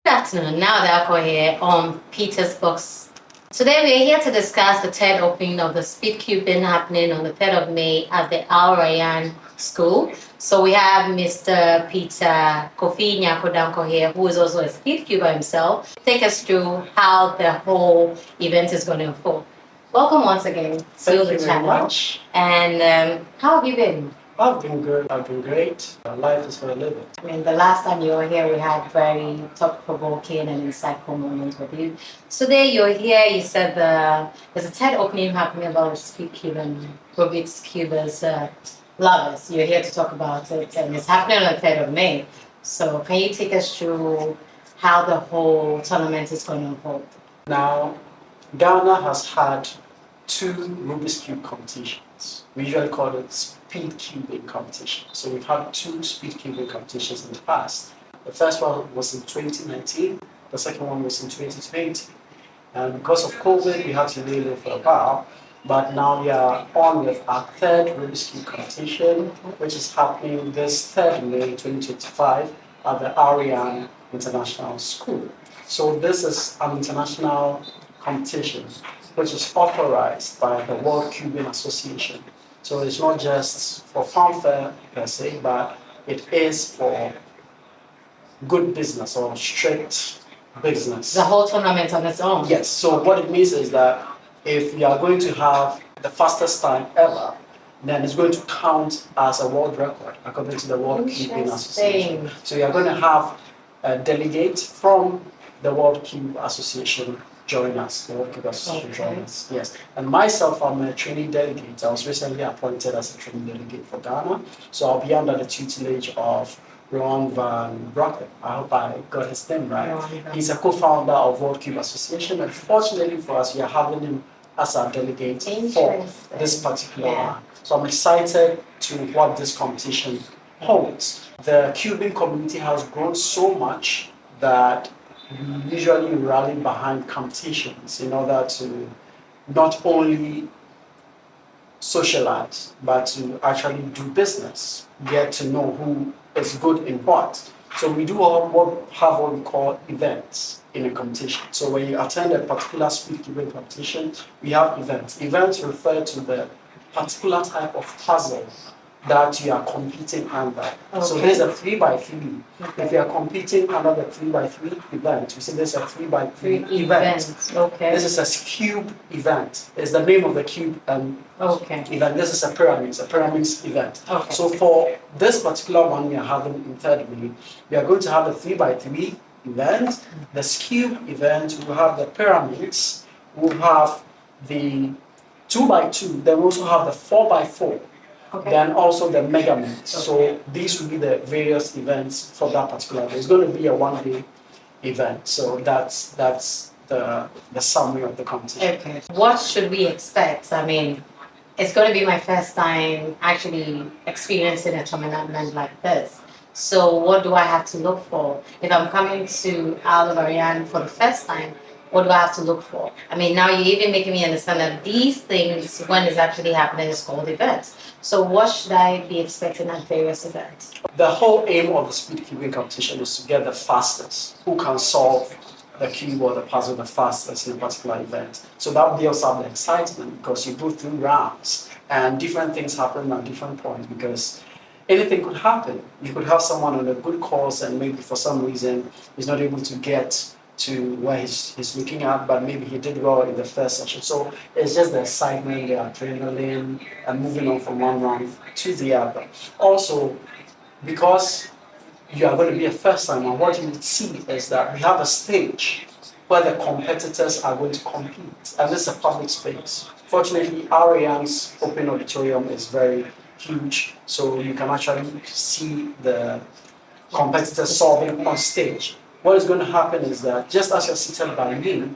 afternoon, Naa Odaakor here on Peter's Books. Today we are here to discuss the third opening of the Speedcubing happening on the 3rd of May at the Al-Rayan School. So we have Mr. Peter Dankwa here, who is also a Speedcuber himself. Take us through how the whole event is going to unfold. Welcome once again to Thank the you channel. very much. And how have you been? I've been good. I've been great. Life is for a living. I mean, the last time you were here, we had very thought-provoking and insightful moments with you. Today you're here, you said there's a TED opening happening about Speedcubing, Rubik's Cubers, lovers. You're here to talk about it, and it's happening on the 3rd of May. So can you take us through how the whole tournament is going to unfold? Now, Ghana has had 2 Rubik's Cube competitions. We usually call it Speedcubing Competition. So we've had 2 Speedcubing competitions in the past. The first one was in 2019, the second one was in 2020. And because of COVID, we had to lay low for a while. But now we are on with our 3rd Rubik's Cube competition, which is happening this 3rd May 2025 at the Al-Rayan International School. So this is an international competition which is authorized by the World Cubing Association. So it's not just for fanfare per se, but it is for good business or strict business. The whole tournament on its own? Yes. So what it means is that if we are going to have the fastest time ever, then it's going to count as a world record according to the World Cubing Association. So you are going to have a delegate from the World Cube Association join us, the World Cube Association join us. Yes. And myself, I'm a training delegate. I was recently appointed as a training delegate for Ghana. So I'll be under the tutelage of Ron Van Brocken. I hope I got his name right. He's a co-founder of World Cube Association. And fortunately for us, we are having him as our delegate for this particular one. So I'm excited to what this competition holds. The cubing community has grown so much that we usually rally behind competitions in order to not only socialize, but to actually do business, get to know who is good in what. So we do have what we call events in a competition. So when you attend a particular Speedcubing competition, we have events. Events refer to the particular type of puzzle that you are competing under. Okay. So there's a 3x3. Okay. If you are competing under the 3x3 event, we say there's a 3x3 event. Okay. This is a cube event. It's the name of the cube event. This is a pyramid event. Okay. So for this particular one we are having in 3rd May, we are going to have the 3x3 event, the cube event, we will have the pyramids, we will have the 2x2, then we also have the 4x4. Okay. Then also the measurements. Okay. So these will be the various events for that particular day. It's going to be a 1-day event. So that's the summary of the competition. Okay. What should we expect? I mean, it's going to be my first time actually experiencing a tournament like this. So what do I have to look for? If I'm coming to Al-Rayan for the first time, what do I have to look for? I mean, now you're even making me understand that these things, when it's actually happening, is called events. So what should I be expecting at various events? The whole aim of the Speedcubing competition is to get the fastest, who can solve the cube or the puzzle the fastest in a particular event. So that builds up the excitement because you go through rounds and different things happen at different points because anything could happen. You could have someone on a good course and maybe for some reason he's not able to get to where he's looking at, but maybe he did well in the first session. So it's just the excitement, the adrenaline, and moving on from one round to the other. Also, because you are going to be a first timer, what you would see is that we have a stage where the competitors are going to compete, and this is a public space. Fortunately, Al-Rayan's open auditorium is very huge, so you can actually see the competitors solving on stage. What is going to happen is that just as you're seated by me,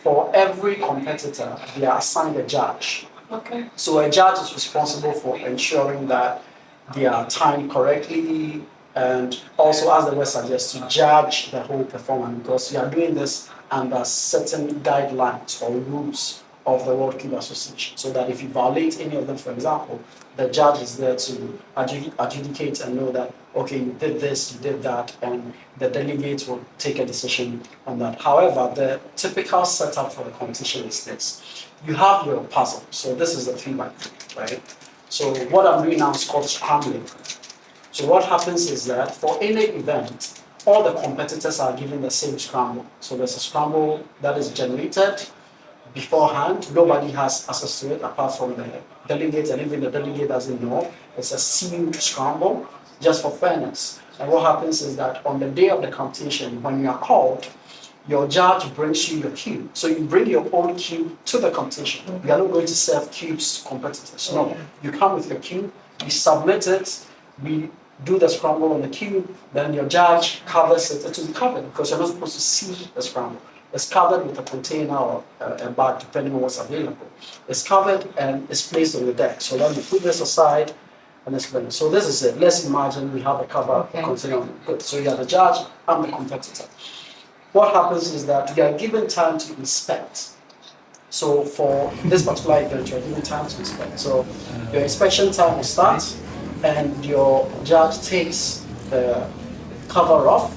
for every competitor, they are assigned a judge. Okay. So a judge is responsible for ensuring that they are timed correctly and also, as the word suggests, to judge the whole performance because you are doing this under certain guidelines or rules of the World Cube Association, so that if you violate any of them, for example, the judge is there to adjudicate and know that, okay, you did this, you did that, and the delegates will take a decision on that. However, the typical setup for the competition is this. You have your puzzle. So this is a 3x3, right? So what I'm doing now is called scrambling. So what happens is that for any event, all the competitors are given the same scramble. So there's a scramble that is generated beforehand. Nobody has access to it apart from the delegates, and even the delegate doesn't know. It's a sealed scramble just for fairness. And what happens is that on the day of the competition, when you are called, your judge brings you your cube. So you bring your own cube to the competition. You are not going to serve cubes to competitors. No, you come with your cube, you submit it, we do the scramble on the cube, then your judge covers it. It will be covered because you're not supposed to see the scramble. It's covered with a container or a bag, depending on what's available. It's covered and it's placed on the deck. So then you put this aside and it's finished. So this is it. Let's imagine we have a cover container on it. Good. So you are the judge, I'm the competitor. What happens is that you are given time to inspect. So for this particular event, you are given time to inspect. So your inspection time will start, and your judge takes the cover off.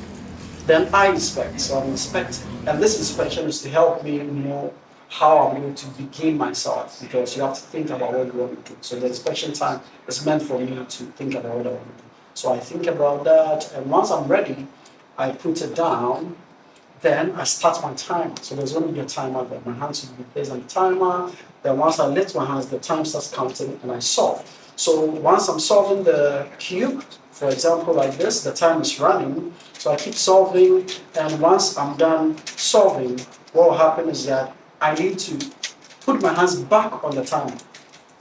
Then I inspect. So I'm inspecting. And this inspection is to help me know how I'm going to begin myself, because you have to think about what you want to do. So the inspection time is meant for me to think about what I want to do. So I think about that, and once I'm ready, I put it down. Then I start my timer. So there's going to be a timer there. My hands will be placed on the timer. Then once I lift my hands, the time starts counting and I solve. So once I'm solving the cube, for example, like this, the time is running. So I keep solving, and once I'm done solving, what will happen is that I need to put my hands back on the timer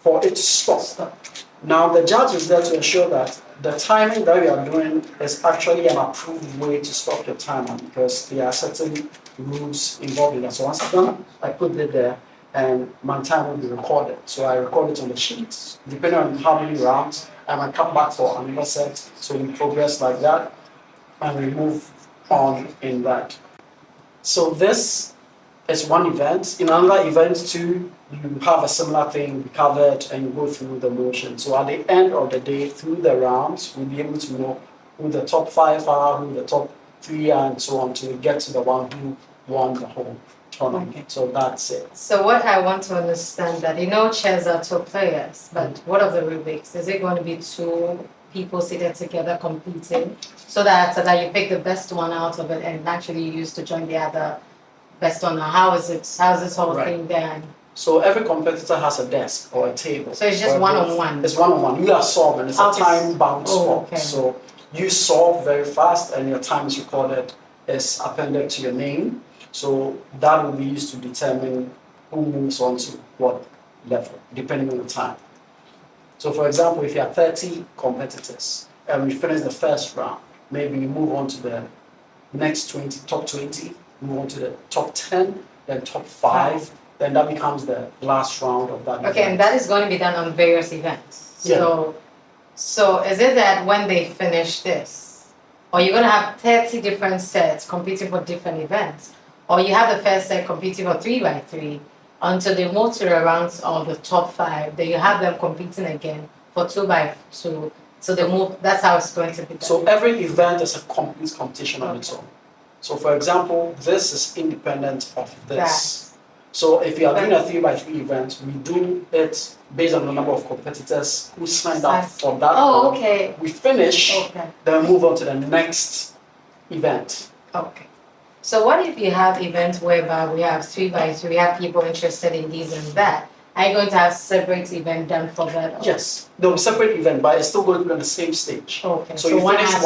for it to stop. Now the judge is there to ensure that the timing that we are doing is actually an approved way to stop your timer, because there are certain rules involved in that. So once I'm done, I put it there and my time will be recorded. So I record it on the sheet. Depending on how many rounds, I might come back for another set. So we progress like that and we move on in that. So this is one event. In another event too, you have a similar thing covered and you go through the motion. So at the end of the day, through the rounds, we'll be able to know who the top 5 are, who the top 3 are, and so on, to get to the one who won the whole tournament. Okay. So that's it. So what I want to understand that, chess are 2 players, but what of the Rubiks? Is it going to be 2 people seated together competing, so that you pick the best one out of it and actually you use to join the other best one? How is this whole thing done? So every competitor has a desk or a table. So it's just one-on-one? It's one-on-one. You are solving. It's a time-bound sport. Okay. So you solve very fast and your time is recorded, is appended to your name. So that will be used to determine who moves on to what level, depending on the time. So for example, if you have 30 competitors and we finish the first round, maybe you move on to the next 20, top 20, move on to the top 10, then top 5. Then that becomes the last round of that. Okay, event. And that is going to be done on various events. So is it that when they finish this, or you're going to have 30 different sets competing for different events, or you have the first set competing for 3x3 until they move to the rounds of the top 5, then you have them competing again for 2x2. So they move. That's how it's going to be done. So every event is a complete competition on its own. So for example, this is independent of this. So if you are doing a 3x3 event, we do it based on the number of competitors who signed up for that. Oh, okay. We finish, then move on to the next event. Okay. So what if you have events whereby we have 3x3, we have people interested in these and that? Are you going to have separate event done for that? Yes, there'll be separate event, but it's still going to be on the same stage. Okay. So you finish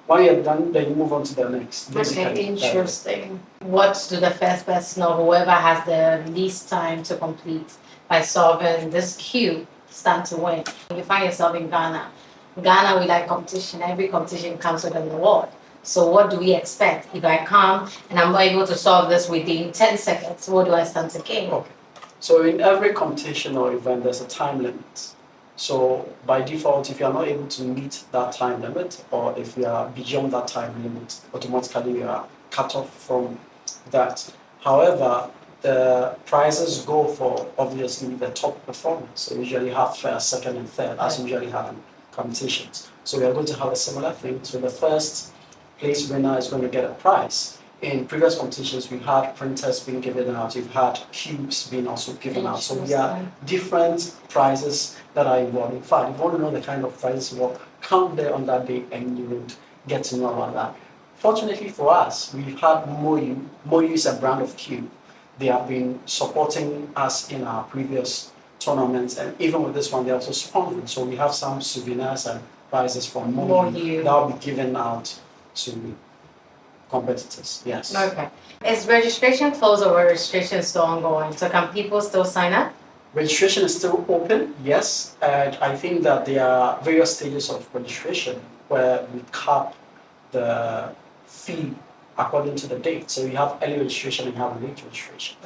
one you're done, then you move on to the next. Okay, interesting. What do the first person or whoever has the least time to complete by solving this cube stand to win? You find yourself in Ghana. Ghana, we like competition. Every competition comes with an award. So what do we expect? If I come and I'm able to solve this within 10 seconds, what do I stand to gain? Okay. So in every competition or event, there's a time limit. So by default, if you are not able to meet that time limit, or if you are beyond that time limit, automatically you are cut off from that. However, the prizes go for obviously the top performers. So we usually have first, second, and third, as we usually have in competitions. So we are going to have a similar thing. So the first place winner is going to get a prize. In previous competitions, we've had printers being given out, we've had cubes being also given out. So there are different prizes that are involved. In fact, if you want to know the kind of prizes involved, come there on that day and you would get to know about that. Fortunately for us, we've had Moyu. Moyu is a brand of cube. They have been supporting us in our previous tournaments, and even with this one, they're also sponsoring. So we have some souvenirs and prizes from Moyu that will be given out to competitors. Yes. Okay. Is registration closed or registration still ongoing? So can people still sign up? Registration is still open, yes, and I think that there are various stages of registration where we cap the fee according to the date. So you have early registration and you have late registration.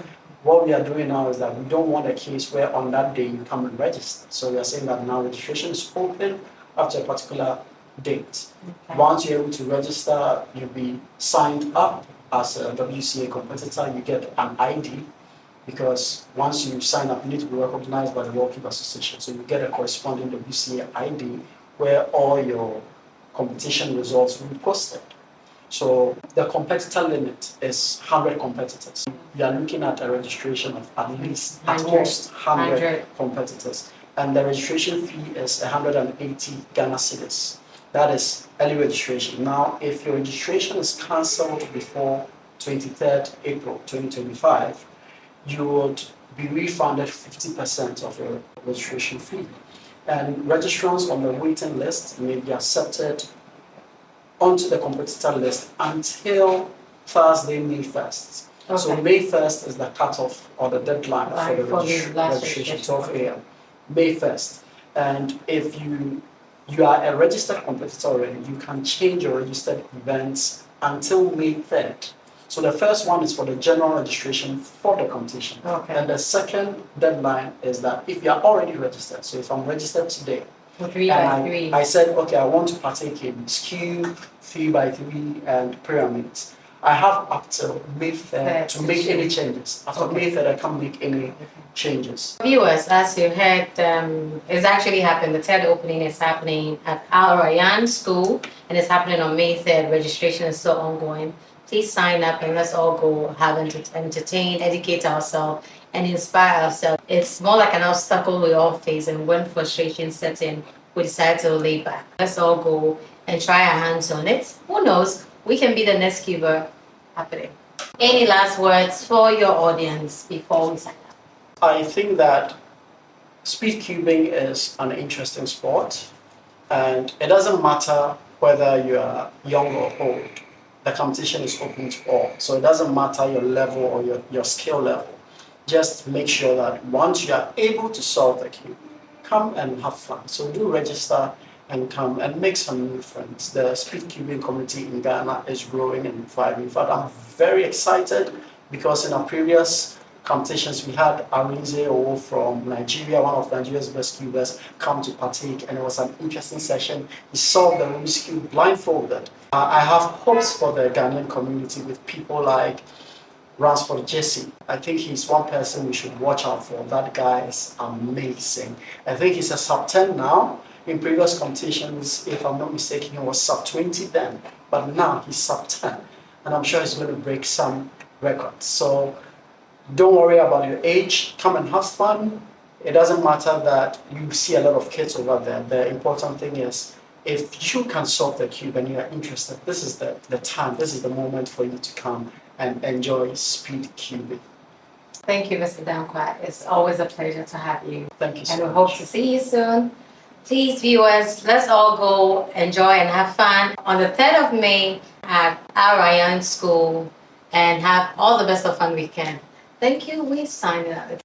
What we are doing now is that we don't want a case where on that day you come and register. So we are saying that now registration is open up to a particular date. Okay. Once you're able to register, you'll be signed up as a WCA competitor. You get an ID because once you sign up, you need to be recognized by the World Cube Association. So you get a corresponding WCA ID where all your competition results will be posted. So the competitor limit is 100 competitors. You are looking at a registration of at least, at most 100 competitors. And the registration fee is 180 Ghana cedis. That is early registration. Now, if your registration is cancelled before 23rd April 2025, you would be refunded 50% of your registration fee. And registrants on the waiting list may be accepted onto the competitor list until Thursday, May 1st. Okay. So May 1st is the cutoff or the deadline for the registration, 12 a.m. May 1st. And if you are a registered competitor already, you can change your registered events until May 3rd. So the first one is for the general registration for the competition. Okay. And the second deadline is that if you are already registered, so if I'm registered today, I said, okay, I want to partake in skew, 3x3, and pyramids. I have up till May 3rd to make any changes. After May 3rd, I can't make any changes. Viewers, as you heard, it's actually happened. The third opening is happening at Al-Rayan School, and it's happening on May 3rd. Registration is still ongoing. Please sign up and let's all go have entertain, educate ourselves, and inspire ourselves. It's more like an obstacle we all face, and when frustration sets in, we decide to lay back. Let's all go and try our hands on it. Who knows? We can be the next cuber happening. Any last words for your audience before we sign up? I think that speed cubing is an interesting sport, and it doesn't matter whether you are young or old. The competition is open to all. So it doesn't matter your level or your skill level. Just make sure that once you are able to solve the cube, come and have fun. So do register and come and make some new friends. The Speedcubing community in Ghana is growing and thriving. In fact, I'm very excited because in our previous competitions, we had Al-Rayan from Nigeria, one of Nigeria's best cubers, come to partake, and it was an interesting session. He solved the Rubik's cube blindfolded. I have hopes for the Ghanaian community with people like Ransford Jesse. I think he's one person we should watch out for. That guy is amazing. I think he's a sub 10 now. In previous competitions, if I'm not mistaken, he was sub 20 then, but now he's sub 10. And I'm sure he's going to break some records. So don't worry about your age. Come and have fun. It doesn't matter that you see a lot of kids over there. The important thing is, if you can solve the cube and you are interested, this is the time, this is the moment for you to come and enjoy speed cubing. Thank you, Mr. Dankwa. It's always a pleasure to have you. Thank you so much. And we hope to see you soon. Please, viewers, let's all go enjoy and have fun on the 3rd of May at Al-Rayan School and have all the best of fun we can. Thank you. We sign out.